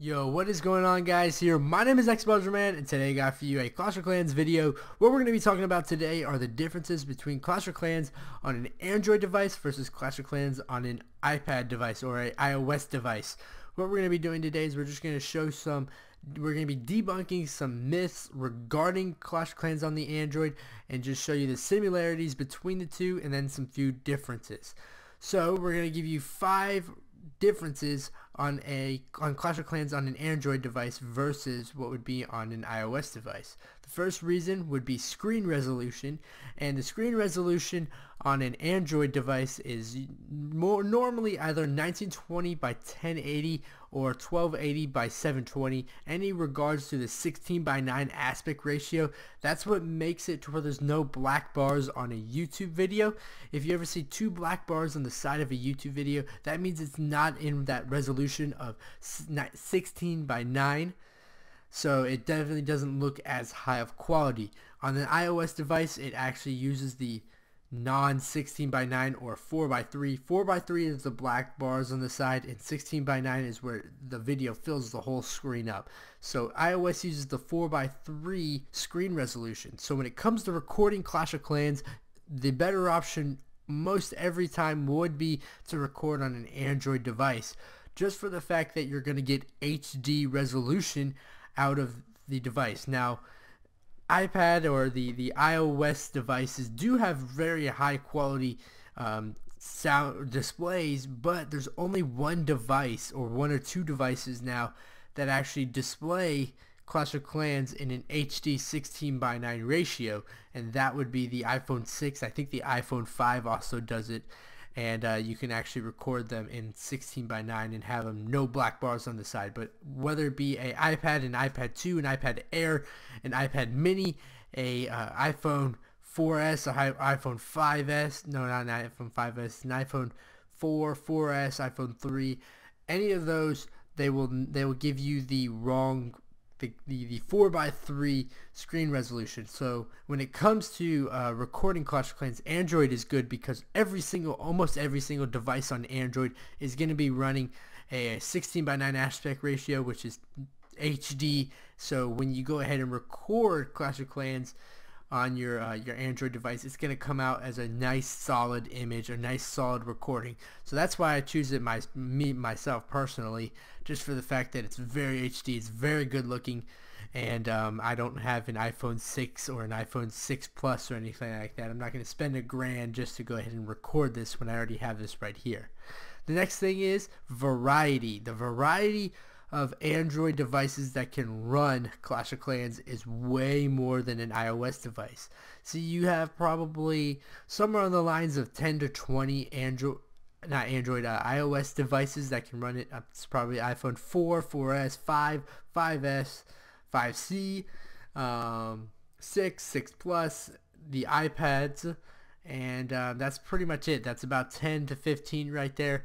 Yo, what is going on, guys? Here, my name is xBuzzerman, and today I got for you a Clash of Clans video. What we're going to be talking about today are the differences between Clash of Clans on an Android device versus Clash of Clans on an iPad device or an iOS device. What we're going to be doing today is we're going to be debunking some myths regarding Clash of Clans on the Android and just show you the similarities between the two and then some few differences. So we're going to give you 5 differences on Clash of Clans on an Android device versus what would be on an iOS device. The first reason would be screen resolution, and the screen resolution on an Android device is normally either 1920 by 1080 or 1280 by 720. Any regards to the 16 by 9 aspect ratio, that's what makes it to where there's no black bars on a YouTube video. If you ever see 2 black bars on the side of a YouTube video, that means it's not in that resolution of 16 by 9. So it definitely doesn't look as high of quality. On an iOS device, it actually uses the non 16 by 9 or 4 by 3. 4 by 3 is the black bars on the side, and 16 by 9 is where the video fills the whole screen up. So iOS uses the 4 by 3 screen resolution. So when it comes to recording Clash of Clans, the better option most every time would be to record on an Android device, just for the fact that you're going to get HD resolution out of the device. Now, iPad or the iOS devices do have very high quality sound displays, but there's only one device or 1 or 2 devices now that actually display Clash of Clans in an HD 16 by 9 ratio, and that would be the iPhone 6. I think the iPhone 5 also does it, and you can actually record them in 16 by 9 and have them no black bars on the side. But whether it be an iPad, an iPad 2, an iPad Air, an iPad Mini, a iPhone 4S, a iPhone 5S, no, not an iPhone 5S, an iPhone 4, 4S, iPhone 3, any of those, they will give you the wrong the 4 by 3 screen resolution. So when it comes to recording Clash of Clans, Android is good because almost every single device on Android is going to be running a 16 by 9 aspect ratio, which is HD. So when you go ahead and record Clash of Clans on your Android device, it's going to come out as a nice solid image, a nice solid recording. So that's why I choose it myself personally, just for the fact that it's very HD, it's very good looking, and I don't have an iPhone 6 or an iPhone 6 Plus or anything like that. I'm not going to spend $1,000 just to go ahead and record this when I already have this right here. The next thing is variety. The variety of Android devices that can run Clash of Clans is way more than an iOS device. So you have probably somewhere on the lines of 10 to 20 iOS devices that can run it. It's probably iPhone 4, 4S, 5, 5S, 5C, 6, 6 Plus, the iPads, and that's pretty much it. That's about 10 to 15 right there.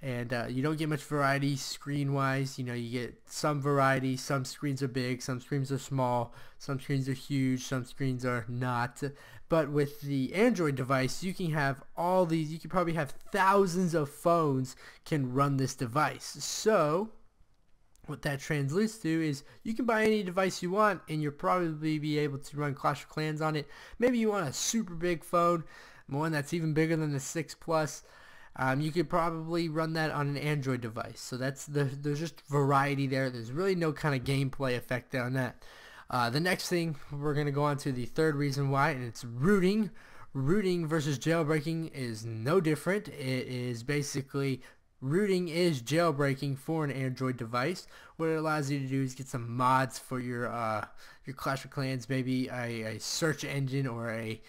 And you don't get much variety screen wise. You know, you get some variety. Some screens are big, some screens are small, some screens are huge, some screens are not. But with the Android device, you can have all these. You can probably have thousands of phones can run this device. So what that translates to is you can buy any device you want and you'll probably be able to run Clash of Clans on it. Maybe you want a super big phone, one that's even bigger than the 6 Plus. You could probably run that on an Android device. So there's just variety there. There's really no kind of gameplay effect on that. The next thing, we're going to go on to the third reason why, and it's rooting. Rooting versus jailbreaking is no different. It is basically, rooting is jailbreaking for an Android device. What it allows you to do is get some mods for your Clash of Clans, maybe a search engine or a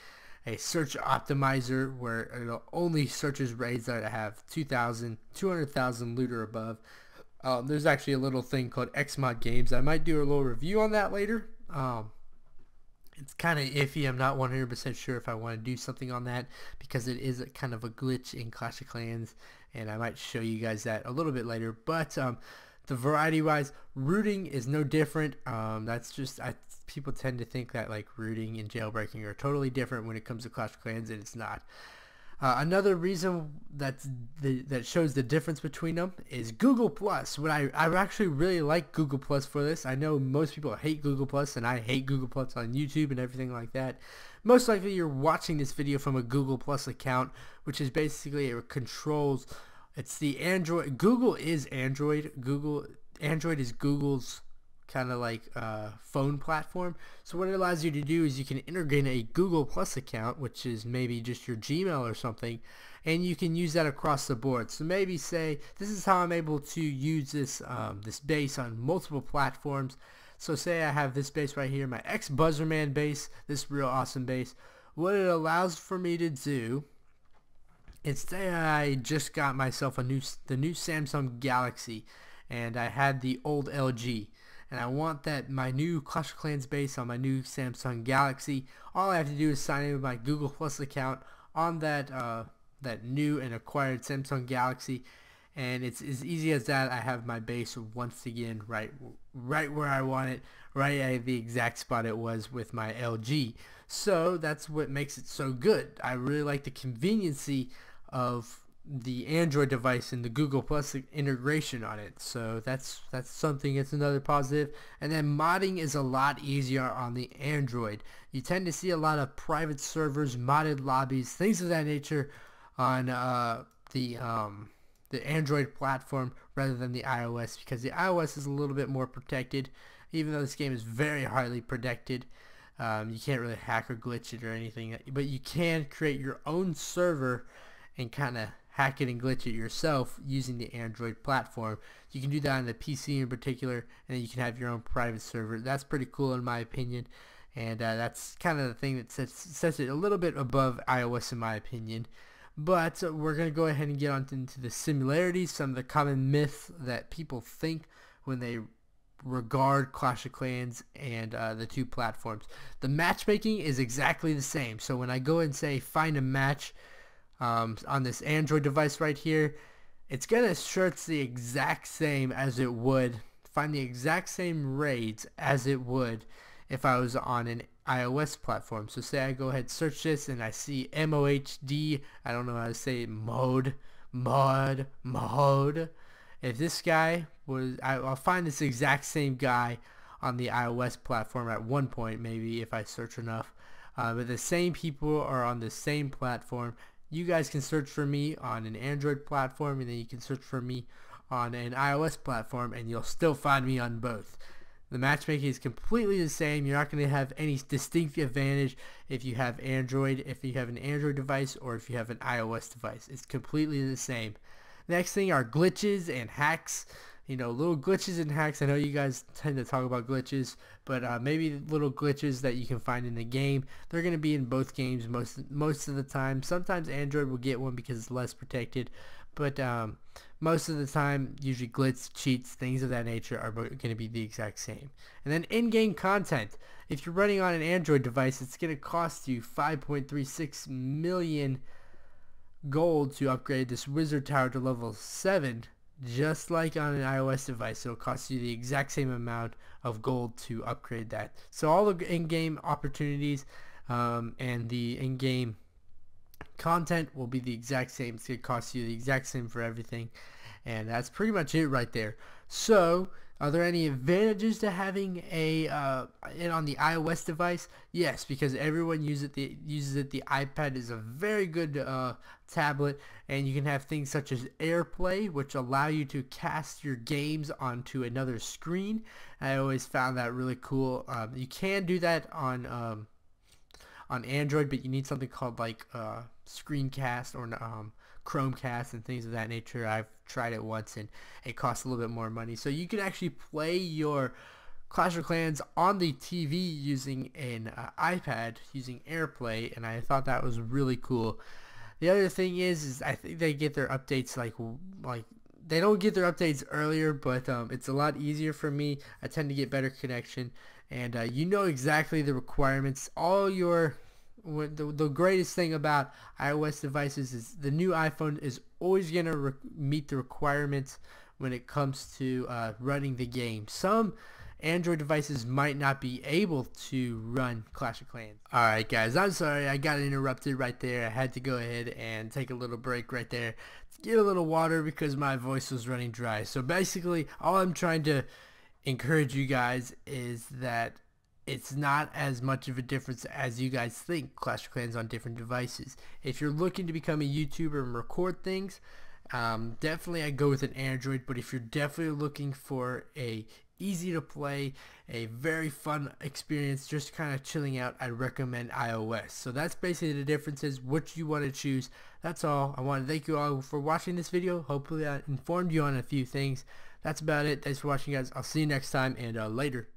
search optimizer where it'll only searches raids that have 200,000 loot or above. There's actually a little thing called Xmod Games. I might do a little review on that later. It's kind of iffy. I'm not 100% sure if I want to do something on that because it is kind of a glitch in Clash of Clans, and I might show you guys that a little bit later. But the variety wise, rooting is no different. That's just people tend to think that like rooting and jailbreaking are totally different when it comes to Clash of Clans, and it's not. Another reason that shows the difference between them is Google Plus. I actually really like Google Plus for this. I know most people hate Google Plus, and I hate Google Plus on YouTube and everything like that. Most likely you're watching this video from a Google Plus account, which is basically it controls. It's the Android. Google is Android. Android is Google's kind of like phone platform. So what it allows you to do is you can integrate a Google Plus account, which is maybe just your Gmail or something, and you can use that across the board. So maybe say this is how I'm able to use this this base on multiple platforms. So say I have this base right here, my xBuzzerman base, this real awesome base. What it allows for me to do is, say I just got myself the new Samsung Galaxy, and I had the old LG, and I want that my new Clash of Clans base on my new Samsung Galaxy. All I have to do is sign in with my Google Plus account on that that new and acquired Samsung Galaxy, and it's as easy as that. I have my base once again right where I want it, right at the exact spot it was with my LG. So that's what makes it so good. I really like the conveniency of the Android device and the Google Plus integration on it. So that's something. It's another positive. And then modding is a lot easier on the Android. You tend to see a lot of private servers, modded lobbies, things of that nature on the Android platform rather than the iOS, because the iOS is a little bit more protected. Even though this game is very highly protected, you can't really hack or glitch it or anything, but you can create your own server and kind of hack it and glitch it yourself using the Android platform. You can do that on the PC in particular, and then you can have your own private server. That's pretty cool in my opinion, and that's kind of the thing that sets it a little bit above iOS in my opinion. But we're going to go ahead and get on into the similarities, some of the common myths that people think when they regard Clash of Clans and the two platforms. The matchmaking is exactly the same. So when I go and say find a match on this Android device right here, it's going to search the exact same as it would, find the exact same raids as it would if I was on an iOS platform. So say I go ahead search this and I see MOHD, I don't know how to say it, mode. If this guy was, I'll find this exact same guy on the iOS platform at one point, maybe if I search enough. But the same people are on the same platform. You guys can search for me on an Android platform, and then you can search for me on an iOS platform, and you'll still find me on both. The matchmaking is completely the same. You're not going to have any distinct advantage if you have Android, if you have an Android device, or if you have an iOS device. It's completely the same. Next thing are glitches and hacks. You know, little glitches and hacks. I know you guys tend to talk about glitches, but maybe little glitches that you can find in the game. They're going to be in both games most of the time. Sometimes Android will get one because it's less protected, but most of the time, usually glitch, cheats, things of that nature are going to be the exact same. And then in-game content. If you're running on an Android device, it's going to cost you 5.36 million gold to upgrade this wizard tower to level 7. Just like on an iOS device, it'll cost you the exact same amount of gold to upgrade that. So all the in-game opportunities and the in-game content will be the exact same. It's going to cost you the exact same for everything. And that's pretty much it right there. So are there any advantages to having it on the iOS device? Yes, because everyone uses it. The iPad is a very good tablet, and you can have things such as AirPlay, which allow you to cast your games onto another screen. I always found that really cool. You can do that on Android, but you need something called like Screencast or Chromecast and things of that nature. I've tried it once and it costs a little bit more money. So you can actually play your Clash of Clans on the TV using an iPad using AirPlay, and I thought that was really cool. The other thing is I think they get their updates like they don't get their updates earlier, but it's a lot easier for me. I tend to get better connection, and you know exactly the requirements. The greatest thing about iOS devices is the new iPhone is always going to meet the requirements when it comes to running the game. Some Android devices might not be able to run Clash of Clans. Alright guys, I'm sorry I got interrupted right there. I had to go ahead and take a little break right there to get a little water because my voice was running dry. So basically all I'm trying to encourage you guys is that it's not as much of a difference as you guys think. Clash of Clans on different devices. If you're looking to become a YouTuber and record things, definitely I go with an Android. But if you're definitely looking for a easy to play, a very fun experience, just kind of chilling out, I recommend iOS. So that's basically the differences, which you want to choose. That's all. I want to thank you all for watching this video. Hopefully I informed you on a few things. That's about it. Thanks for watching, guys. I'll see you next time, and later.